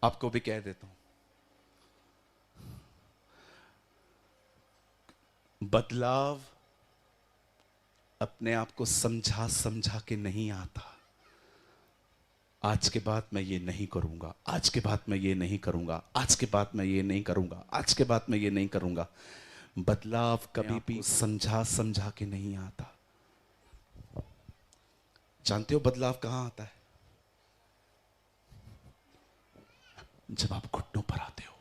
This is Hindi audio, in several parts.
आपको भी कह देता हूं, बदलाव अपने आप को समझा समझा के नहीं आता। आज के बाद मैं ये नहीं करूंगा, आज के बाद मैं ये नहीं करूंगा, आज के बाद मैं ये नहीं करूंगा, आज के बाद मैं ये नहीं करूंगा। बदलाव कभी भी समझा समझा के नहीं आता। जानते हो बदलाव कहां आता है? जब आप घुटनों पर आते हो।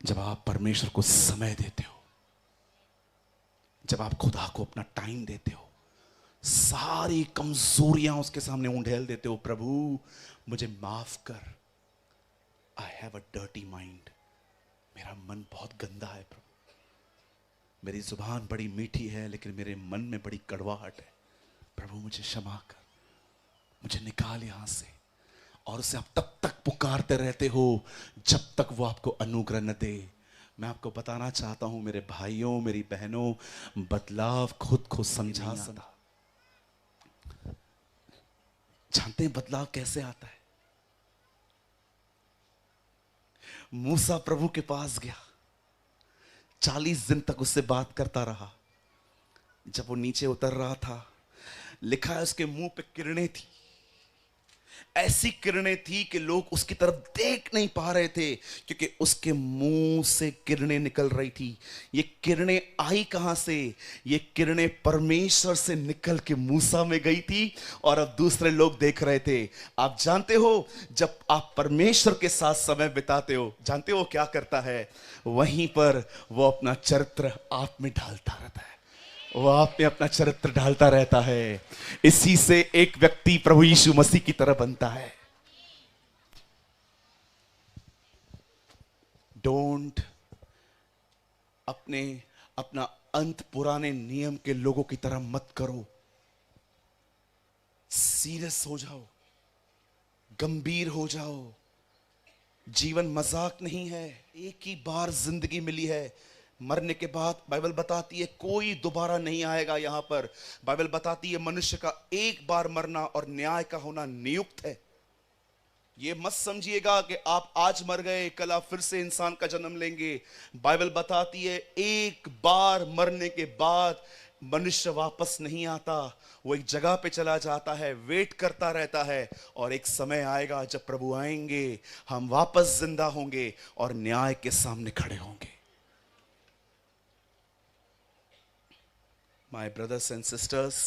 जब आप परमेश्वर को समय देते हो, जब आप खुदा को अपना टाइम देते हो, सारी कमजोरियां उसके सामने उंडेल देते हो। प्रभु मुझे माफ कर, I have a dirty mind, मेरा मन बहुत गंदा है प्रभु, मेरी जुबान बड़ी मीठी है लेकिन मेरे मन में बड़ी कड़वाहट है। प्रभु मुझे क्षमा कर, मुझे निकाल यहां से। और उसे आप तब तक पुकारते रहते हो जब तक वो आपको अनुग्रह न दे। मैं आपको बताना चाहता हूं मेरे भाइयों मेरी बहनों, बदलाव खुद को समझा सकता। जानते हैं बदलाव कैसे आता है? मूसा प्रभु के पास गया, 40 दिन तक उससे बात करता रहा। जब वो नीचे उतर रहा था, लिखा है उसके मुंह पे किरणें थी, ऐसी किरणें थी कि लोग उसकी तरफ देख नहीं पा रहे थे क्योंकि उसके मुंह से किरणें निकल रही थी। ये किरणें आई कहां से? ये किरणें परमेश्वर से निकल के मूसा में गई थी और अब दूसरे लोग देख रहे थे। आप जानते हो जब आप परमेश्वर के साथ समय बिताते हो, जानते हो क्या करता है? वहीं पर वो अपना चरित्र आप में ढालता रहता है, वो आप में अपना चरित्र ढालता रहता है। इसी से एक व्यक्ति प्रभु यीशु मसीह की तरह बनता है। डोंट अपना अंत पुराने नियम के लोगों की तरह मत करो। सीरियस हो जाओ, गंभीर हो जाओ। जीवन मजाक नहीं है, एक ही बार जिंदगी मिली है। मरने के बाद बाइबल बताती है कोई दोबारा नहीं आएगा। यहां पर बाइबल बताती है मनुष्य का एक बार मरना और न्याय का होना नियुक्त है। यह मत समझिएगा कि आप आज मर गए कल आप फिर से इंसान का जन्म लेंगे। बाइबल बताती है एक बार मरने के बाद मनुष्य वापस नहीं आता, वो एक जगह पे चला जाता है, वेट करता रहता है और एक समय आएगा जब प्रभु आएंगे, हम वापस जिंदा होंगे और न्याय के सामने खड़े होंगे। My brothers and sisters,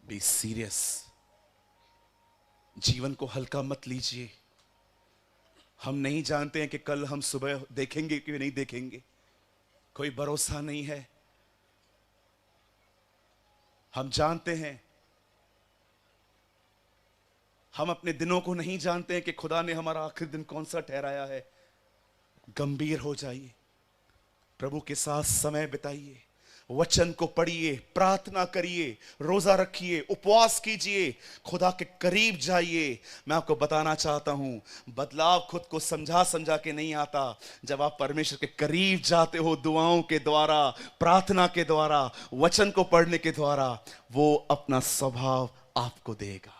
be serious. जीवन को हल्का मत लीजिए। हम नहीं जानते हैं कि कल हम सुबह देखेंगे कि नहीं देखेंगे, कोई भरोसा नहीं है। हम जानते हैं, हम अपने दिनों को नहीं जानते हैं कि खुदा ने हमारा आखिरी दिन कौन सा ठहराया है। गंभीर हो जाइए, प्रभु के साथ समय बिताइए, वचन को पढ़िए, प्रार्थना करिए, रोजा रखिए, उपवास कीजिए, खुदा के करीब जाइए। मैं आपको बताना चाहता हूं बदलाव खुद को समझा समझा के नहीं आता। जब आप परमेश्वर के करीब जाते हो दुआओं के द्वारा, प्रार्थना के द्वारा, वचन को पढ़ने के द्वारा, वो अपना स्वभाव आपको देगा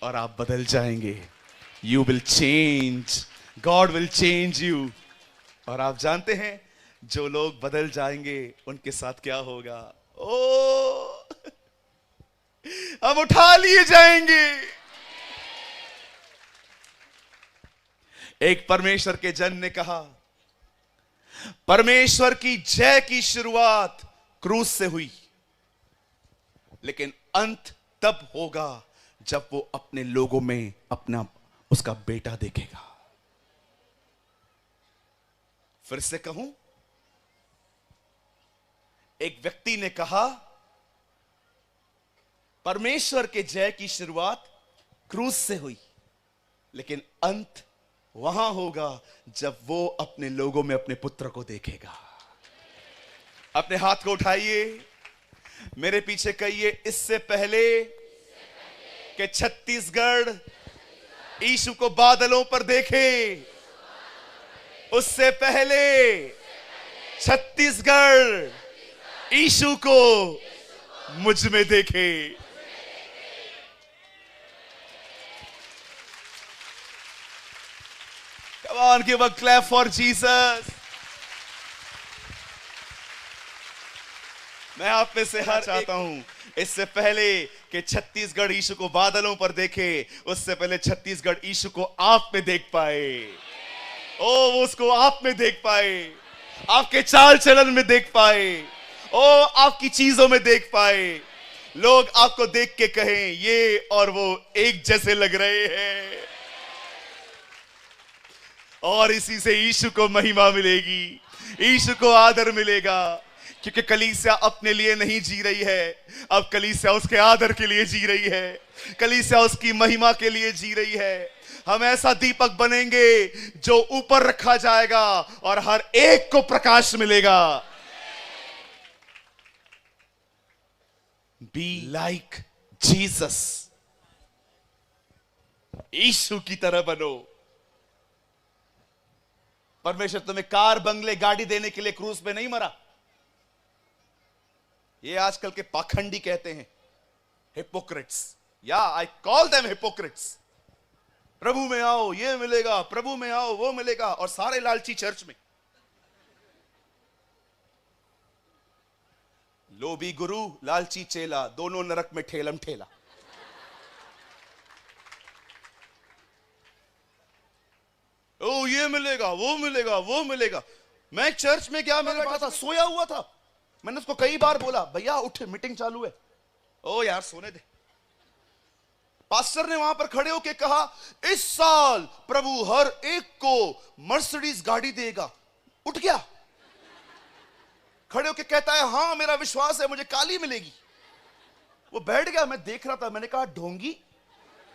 और आप बदल जाएंगे। You will change, God will change you. और आप जानते हैं जो लोग बदल जाएंगे उनके साथ क्या होगा? ओ हम उठा लिए जाएंगे। एक परमेश्वर के जन ने कहा, परमेश्वर की जय की शुरुआत क्रूस से हुई, लेकिन अंत तब होगा जब वो अपने लोगों में अपना उसका बेटा देखेगा। फिर से कहूं, एक व्यक्ति ने कहा परमेश्वर के जय की शुरुआत क्रूस से हुई, लेकिन अंत वहां होगा जब वो अपने लोगों में अपने पुत्र को देखेगा। अपने हाथ को उठाइए, मेरे पीछे कहिए, इससे पहले कि छत्तीसगढ़ यीशु को बादलों पर देखे, उससे पहले छत्तीसगढ़ यीशु को मुझ में देखे। Come on, give a clap for Jesus. मैं आप में से हर चाहता हूं, इससे पहले कि छत्तीसगढ़ यीशु को बादलों पर देखे, उससे पहले छत्तीसगढ़ यीशु को आप में देख पाए। ओ, वो उसको आप में देख पाए, आपके चाल चलन में देख पाए, ओ आपकी चीजों में देख पाए। लोग आपको देख के कहें ये और वो एक जैसे लग रहे हैं, और इसी से यीशु को महिमा मिलेगी, यीशु को आदर मिलेगा। क्योंकि कलीसिया अपने लिए नहीं जी रही है, अब कलीसिया उसके आदर के लिए जी रही है, कलीसिया उसकी महिमा के लिए जी रही है। हम ऐसा दीपक बनेंगे जो ऊपर रखा जाएगा और हर एक को प्रकाश मिलेगा। बी लाइक जीसस, यीशु की तरह बनो। परमेश्वर तुम्हें कार, बंगले, गाड़ी देने के लिए क्रूस पे नहीं मरा। ये आजकल के पाखंडी कहते हैं हिपोक्रेट्स, या आई कॉल देम हिपोक्रेट्स। प्रभु में आओ ये मिलेगा, प्रभु में आओ वो मिलेगा, और सारे लालची चर्च में। लोभी गुरु, लालची चेला, दोनों नरक में ठेलम ठेला। ओ ये मिलेगा, वो मिलेगा, वो मिलेगा। मैं चर्च में क्या मैं बैठा था, सोया हुआ था। मैंने उसको कई बार बोला, भैया उठ, मीटिंग चालू है। ओ यार सोने दे। पास्टर ने वहां पर खड़े होकर कहा, इस साल प्रभु हर एक को मर्सिडीज गाड़ी देगा। उठ गया, खड़े होकर कहता है, हां मेरा विश्वास है मुझे काली मिलेगी। वो बैठ गया, मैं देख रहा था। मैंने कहा ढोंगी,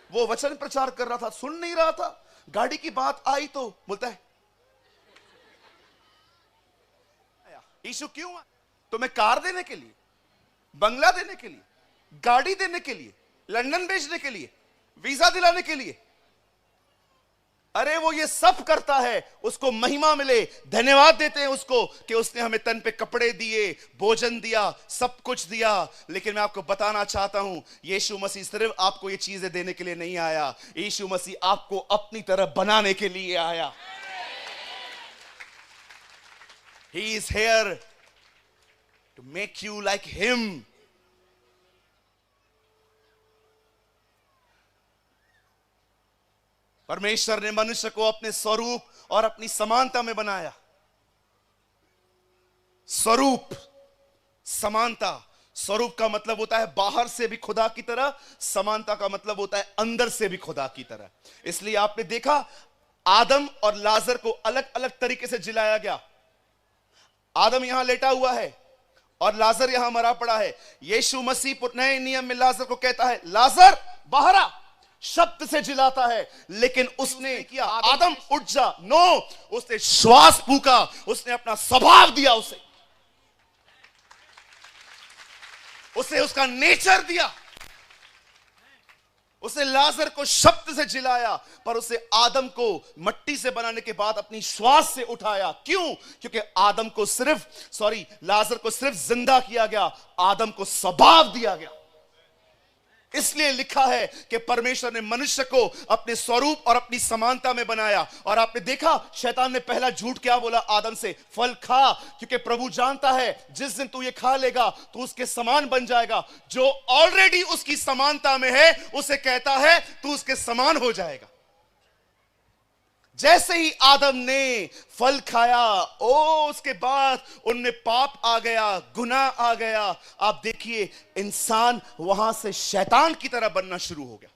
वो वचन प्रचार कर रहा था, सुन नहीं रहा था। गाड़ी की बात आई तो बोलता है यीशु क्यों? तुम्हें कार देने के लिए, बंगला देने के लिए, गाड़ी देने के लिए, लंदन भेजने के लिए, वीजा दिलाने के लिए। अरे वो ये सब करता है, उसको महिमा मिले। धन्यवाद देते हैं उसको कि उसने हमें तन पे कपड़े दिए, भोजन दिया, सब कुछ दिया। लेकिन मैं आपको बताना चाहता हूं, यीशु मसीह सिर्फ आपको ये चीजें देने के लिए नहीं आया, यीशु मसीह आपको अपनी तरह बनाने के लिए आया। He is here to make you like him. परमेश्वर ने मनुष्य को अपने स्वरूप और अपनी समानता में बनाया। स्वरूप, समानता। स्वरूप का मतलब होता है बाहर से भी खुदा की तरह, समानता का मतलब होता है अंदर से भी खुदा की तरह। इसलिए आपने देखा आदम और लाजर को अलग अलग तरीके से जिलाया गया। आदम यहां लेटा हुआ है और लाजर यहां मरा पड़ा है। यीशु मसीह नए नियम में लाजर को कहता है, लाजर बाहर आ, शब्द से जिलाता है। लेकिन उसने किया, आदम उठ जा, नो, उसने श्वास फूका, उसने अपना स्वभाव दिया, उसे उसका नेचर दिया। उसने लाजर को शब्द से जिलाया, पर उसे आदम को मट्टी से बनाने के बाद अपनी श्वास से उठाया। क्यों? क्योंकि लाजर को सिर्फ जिंदा किया गया, आदम को स्वभाव दिया गया। इसलिए लिखा है कि परमेश्वर ने मनुष्य को अपने स्वरूप और अपनी समानता में बनाया। और आपने देखा शैतान ने पहला झूठ क्या बोला आदम से, फल खा, क्योंकि प्रभु जानता है जिस दिन तू ये खा लेगा तो उसके समान बन जाएगा। जो ऑलरेडी उसकी समानता में है उसे कहता है तू उसके समान हो जाएगा। जैसे ही आदम ने फल खाया, उसके बाद उनमें पाप आ गया, गुनाह आ गया। आप देखिए इंसान वहां से शैतान की तरह बनना शुरू हो गया।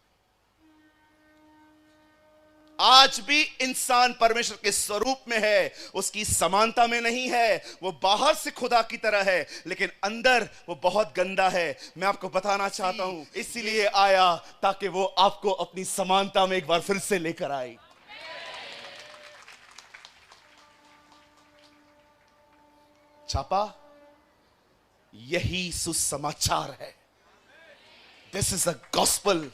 आज भी इंसान परमेश्वर के स्वरूप में है, उसकी समानता में नहीं है। वो बाहर से खुदा की तरह है, लेकिन अंदर वो बहुत गंदा है। मैं आपको बताना चाहता हूं, इसीलिए आया ताकि वो आपको अपनी समानता में एक बार फिर से लेकर आए। छापा, यही सुसमाचार है। This is a gospel.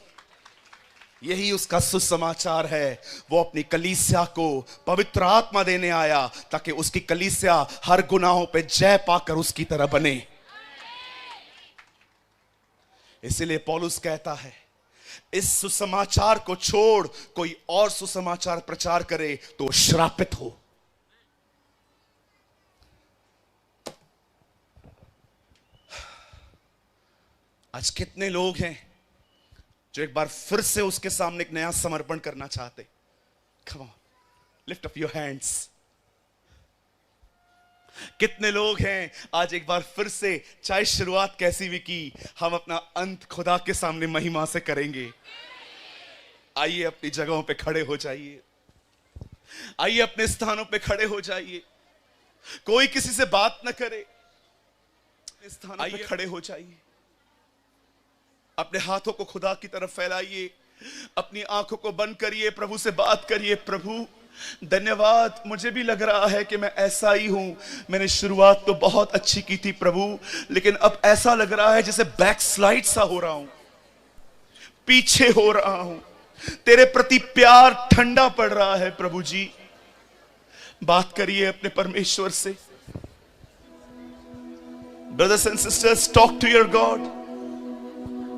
यही उसका सुसमाचार है। वो अपनी कलीसिया को पवित्र आत्मा देने आया ताकि उसकी कलीसिया हर गुनाहों पे जय पाकर उसकी तरह बने। इसीलिए पौलुस कहता है, इस सुसमाचार को छोड़ कोई और सुसमाचार प्रचार करे तो वो श्रापित हो। आज कितने लोग हैं जो एक बार फिर से उसके सामने एक नया समर्पण करना चाहते। Come on, lift up your hands. कितने लोग हैं आज एक बार फिर से, चाहे शुरुआत कैसी भी की, हम अपना अंत खुदा के सामने महिमा से करेंगे। आइए अपनी जगहों पे खड़े हो जाइए, आइए अपने स्थानों पे खड़े हो जाइए, कोई किसी से बात न करे, स्थानों पे खड़े हो जाइए, अपने हाथों को खुदा की तरफ फैलाइए, अपनी आंखों को बंद करिए, प्रभु से बात करिए। प्रभु धन्यवाद, मुझे भी लग रहा है कि मैं ऐसा ही हूं, मैंने शुरुआत तो बहुत अच्छी की थी प्रभु, लेकिन अब ऐसा लग रहा है जैसे बैकस्लाइड सा हो रहा हूं, पीछे हो रहा हूं, तेरे प्रति प्यार ठंडा पड़ रहा है। प्रभु जी बात करिए अपने परमेश्वर से। Brothers and sisters, talk to your God.